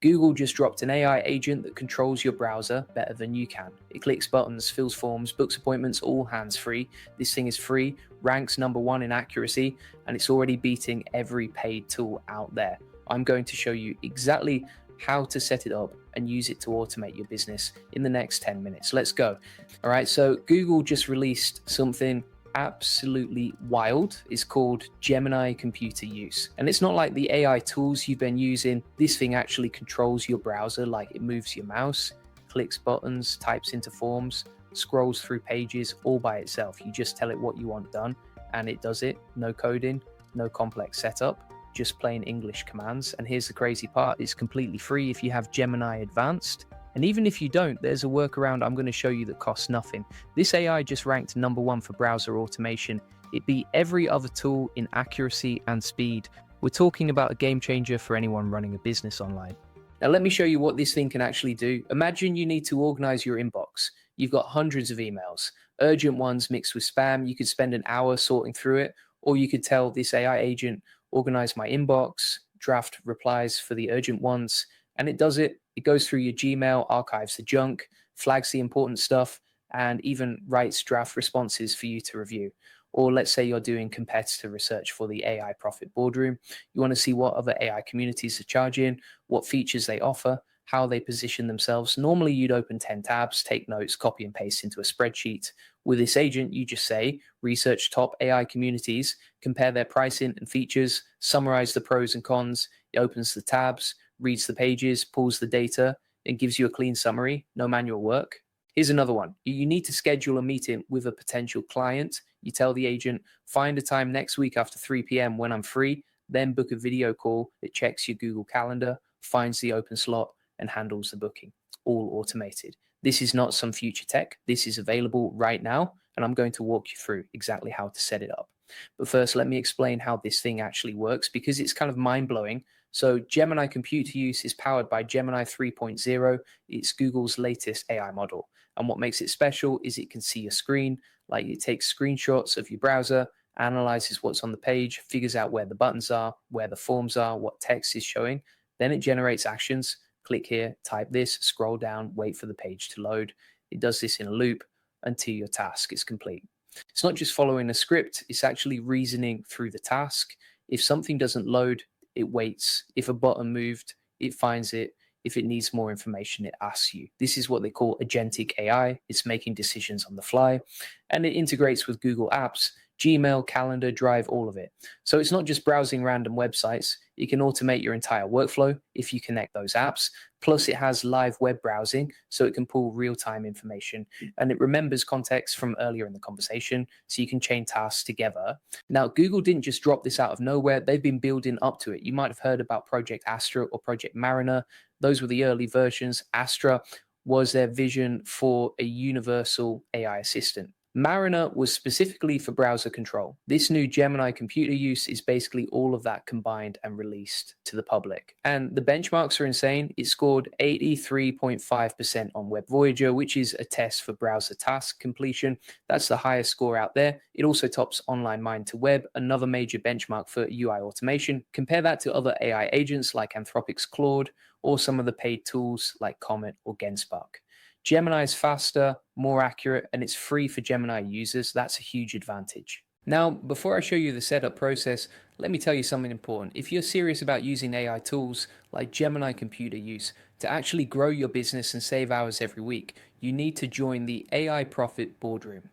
Google just dropped an AI agent that controls your browser better than you can. It clicks buttons, fills forms, books appointments, all hands-free. This thing is free, ranks #1 in accuracy, and it's already beating every paid tool out there. I'm going to show you exactly how to set it up and use it to automate your business in the next 10 minutes. Let's go. All right, so Google just released something absolutely wild. It's called Gemini computer use. And it's not like the AI tools you've been using. This thing actually controls your browser, like it moves your mouse, clicks buttons, types into forms, scrolls through pages all by itself. You just tell it what you want done and it does it. No coding, no complex setup, just plain English commands. And here's the crazy part, it's completely free if you have Gemini Advanced. And even if you don't, there's a workaround I'm going to show you that costs nothing. This AI just ranked #1 for browser automation. It beat every other tool in accuracy and speed. We're talking about a game changer for anyone running a business online. Now let me show you what this thing can actually do. Imagine you need to organize your inbox. You've got hundreds of emails, urgent ones mixed with spam. You could spend an hour sorting through it, or you could tell this AI agent, organize my inbox, draft replies for the urgent ones, and it does it. It goes through your Gmail, archives the junk, flags the important stuff, and even writes draft responses for you to review. Or let's say you're doing competitor research for the AI Profit Boardroom. You want to see what other AI communities are charging, what features they offer, how they position themselves. Normally you'd open 10 tabs, take notes, copy and paste into a spreadsheet. With this agent, you just say, research top AI communities, compare their pricing and features, summarize the pros and cons. It opens the tabs, reads the pages, pulls the data, and gives you a clean summary, no manual work. Here's another one. You need to schedule a meeting with a potential client. You tell the agent, find a time next week after 3 p.m. when I'm free, then book a video call. It checks your Google Calendar, finds the open slot, and handles the booking, all automated. This is not some future tech. This is available right now, and I'm going to walk you through exactly how to set it up. But first, let me explain how this thing actually works, because it's kind of mind-blowing. So Gemini computer use is powered by Gemini 3.0. It's Google's latest AI model. And what makes it special is it can see your screen, like it takes screenshots of your browser, analyzes what's on the page, figures out where the buttons are, where the forms are, what text is showing. Then it generates actions. Click here, type this, scroll down, wait for the page to load. It does this in a loop until your task is complete. It's not just following a script, it's actually reasoning through the task. If something doesn't load, it waits. If a button moved, it finds it. If it needs more information, it asks you. This is what they call agentic AI. It's making decisions on the fly, and it integrates with Google Apps, Gmail, Calendar, Drive, all of it. So it's not just browsing random websites. It can automate your entire workflow if you connect those apps. Plus it has live web browsing, so it can pull real-time information, and it remembers context from earlier in the conversation, so you can chain tasks together. Now, Google didn't just drop this out of nowhere. They've been building up to it. You might have heard about Project Astra or Project Mariner. Those were the early versions. Astra was their vision for a universal AI assistant. Mariner was specifically for browser control. This new Gemini computer use is basically all of that combined and released to the public. And the benchmarks are insane. It scored 83.5% on Web Voyager, which is a test for browser task completion. That's the highest score out there. It also tops Online Mind to Web, another major benchmark for UI automation. Compare that to other AI agents like Anthropic's Claude, or some of the paid tools like Comet or Genspark. Gemini is faster, more accurate, and it's free for Gemini users. That's a huge advantage. Now, before I show you the setup process, let me tell you something important. If you're serious about using AI tools like Gemini computer use to actually grow your business and save hours every week, you need to join the AI Profit Boardroom.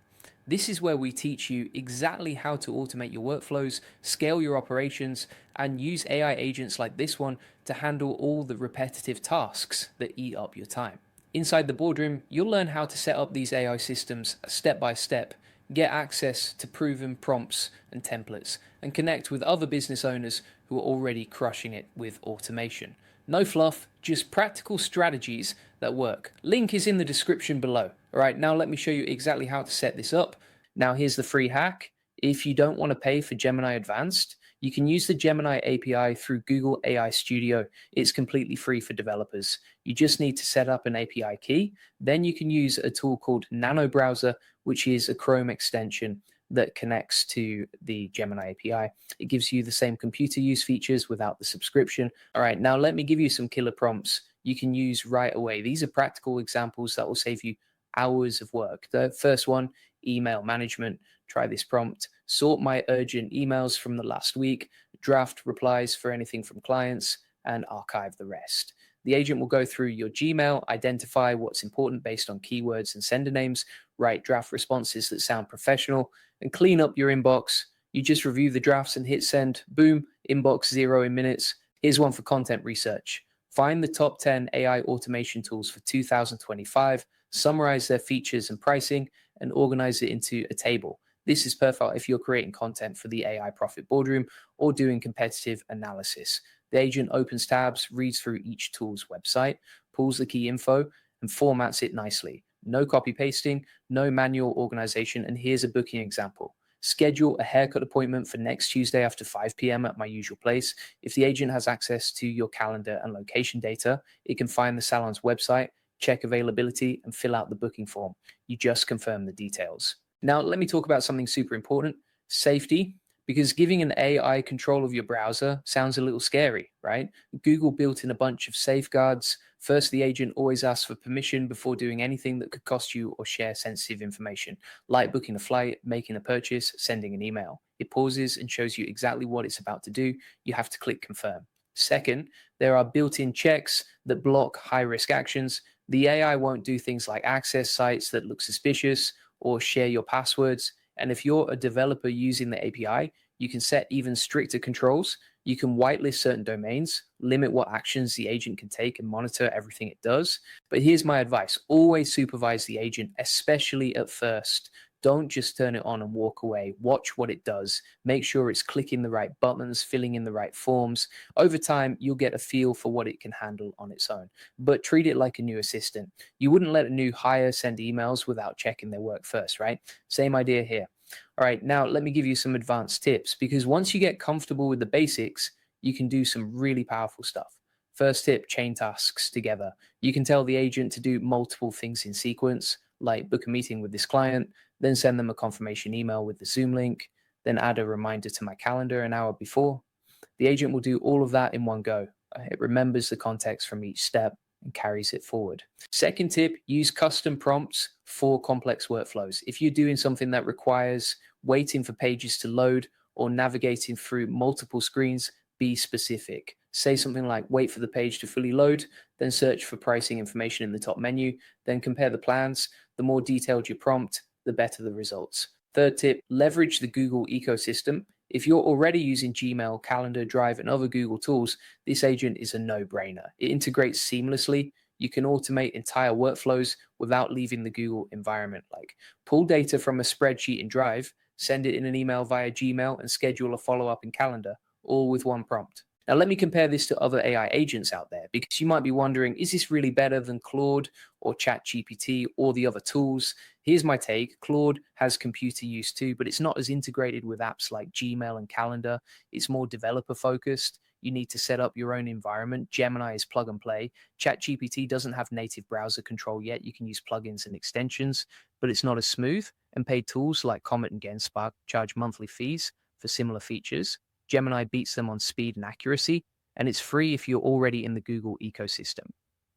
This is where we teach you exactly how to automate your workflows, scale your operations, and use AI agents like this one to handle all the repetitive tasks that eat up your time. Inside the boardroom, you'll learn how to set up these AI systems step by step, get access to proven prompts and templates, and connect with other business owners who are already crushing it with automation. No fluff, just practical strategies that work. Link is in the description below. All right, now let me show you exactly how to set this up. Now here's the free hack. If you don't want to pay for Gemini Advanced, you can use the Gemini API through Google AI Studio. It's completely free for developers. You just need to set up an API key. Then you can use a tool called Nano Browser, which is a Chrome extension. that connects to the Gemini API. It gives you the same computer use features without the subscription. All right, now let me give you some killer prompts you can use right away. These are practical examples that will save you hours of work. The first one, email management. Try this prompt. Sort my urgent emails from the last week, draft replies for anything from clients, and archive the rest. The agent will go through your Gmail, identify what's important based on keywords and sender names, write draft responses that sound professional, and clean up your inbox. You just review the drafts and hit send. Boom, inbox zero in minutes. Here's one for content research. Find the top 10 AI automation tools for 2025, summarize their features and pricing, and organize it into a table. This is perfect if you're creating content for the AI Profit Boardroom or doing competitive analysis. The agent opens tabs, reads through each tool's website, pulls the key info, and formats it nicely. No copy pasting, no manual organization. And here's a booking example. Schedule a haircut appointment for next Tuesday after 5 p.m. at my usual place. If the agent has access to your calendar and location data, it can find the salon's website, check availability, and fill out the booking form. You just confirm the details. Now, let me talk about something super important, safety. Because giving an AI control of your browser sounds a little scary, right? Google built in a bunch of safeguards. First, the agent always asks for permission before doing anything that could cost you or share sensitive information, like booking a flight, making a purchase, sending an email. It pauses and shows you exactly what it's about to do. You have to click confirm. Second, there are built-in checks that block high-risk actions. The AI won't do things like access sites that look suspicious or share your passwords. And if you're a developer using the API, you can set even stricter controls. You can whitelist certain domains, limit what actions the agent can take, and monitor everything it does. But here's my advice. Always supervise the agent, especially at first. Don't just turn it on and walk away. Watch what it does. Make sure it's clicking the right buttons, filling in the right forms. Over time, you'll get a feel for what it can handle on its own. But treat it like a new assistant. You wouldn't let a new hire send emails without checking their work first, right? Same idea here. All right, now let me give you some advanced tips, because once you get comfortable with the basics, you can do some really powerful stuff. First tip, chain tasks together. You can tell the agent to do multiple things in sequence, like book a meeting with this client, then send them a confirmation email with the Zoom link, then add a reminder to my calendar an hour before. The agent will do all of that in one go. It remembers the context from each step and carries it forward. Second tip, use custom prompts for complex workflows. If you're doing something that requires waiting for pages to load or navigating through multiple screens, be specific. Say something like, wait for the page to fully load, then search for pricing information in the top menu, then compare the plans. The more detailed your prompt, the better the results. Third tip, leverage the Google ecosystem. If you're already using Gmail, Calendar, Drive, and other Google tools, this agent is a no-brainer. It integrates seamlessly. You can automate entire workflows without leaving the Google environment, like pull data from a spreadsheet in Drive, send it in an email via Gmail, and schedule a follow-up in Calendar, all with one prompt. Now, let me compare this to other AI agents out there, because you might be wondering, is this really better than Claude or ChatGPT or the other tools? Here's my take. Claude has computer use too, but it's not as integrated with apps like Gmail and Calendar. It's more developer focused. You need to set up your own environment. Gemini is plug and play. ChatGPT doesn't have native browser control yet. You can use plugins and extensions, but it's not as smooth. And paid tools like Comet and Genspark charge monthly fees for similar features. Gemini beats them on speed and accuracy, and it's free if you're already in the Google ecosystem.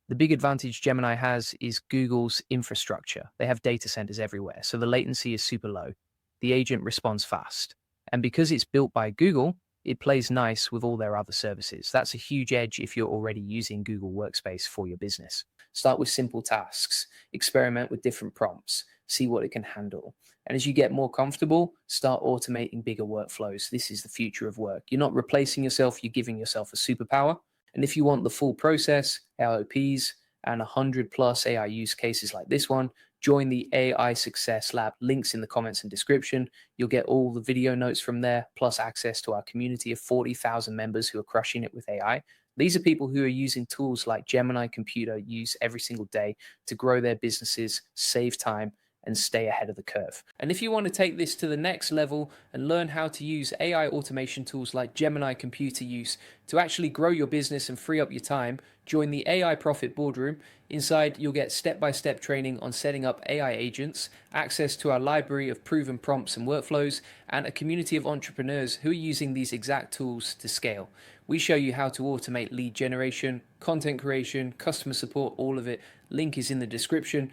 The big advantage Gemini has is Google's infrastructure. They have data centers everywhere, so the latency is super low. The agent responds fast. And because it's built by Google, it plays nice with all their other services. That's a huge edge if you're already using Google Workspace for your business. Start with simple tasks, experiment with different prompts, see what it can handle. And as you get more comfortable, start automating bigger workflows. This is the future of work. You're not replacing yourself, you're giving yourself a superpower. And if you want the full process, LOPs, and 100 plus AI use cases like this one, join the AI Success Lab. Links in the comments and description. You'll get all the video notes from there, plus access to our community of 40,000 members who are crushing it with AI. These are people who are using tools like Gemini Computer use every single day to grow their businesses, save time, and stay ahead of the curve. And if you want to take this to the next level and learn how to use AI automation tools like Gemini computer use to actually grow your business and free up your time, join the AI Profit Boardroom. Inside, you'll get step-by-step training on setting up AI agents, access to our library of proven prompts and workflows, and a community of entrepreneurs who are using these exact tools to scale. We show you how to automate lead generation, content creation, customer support, all of it. Link is in the description.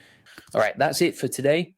All right, that's it for today.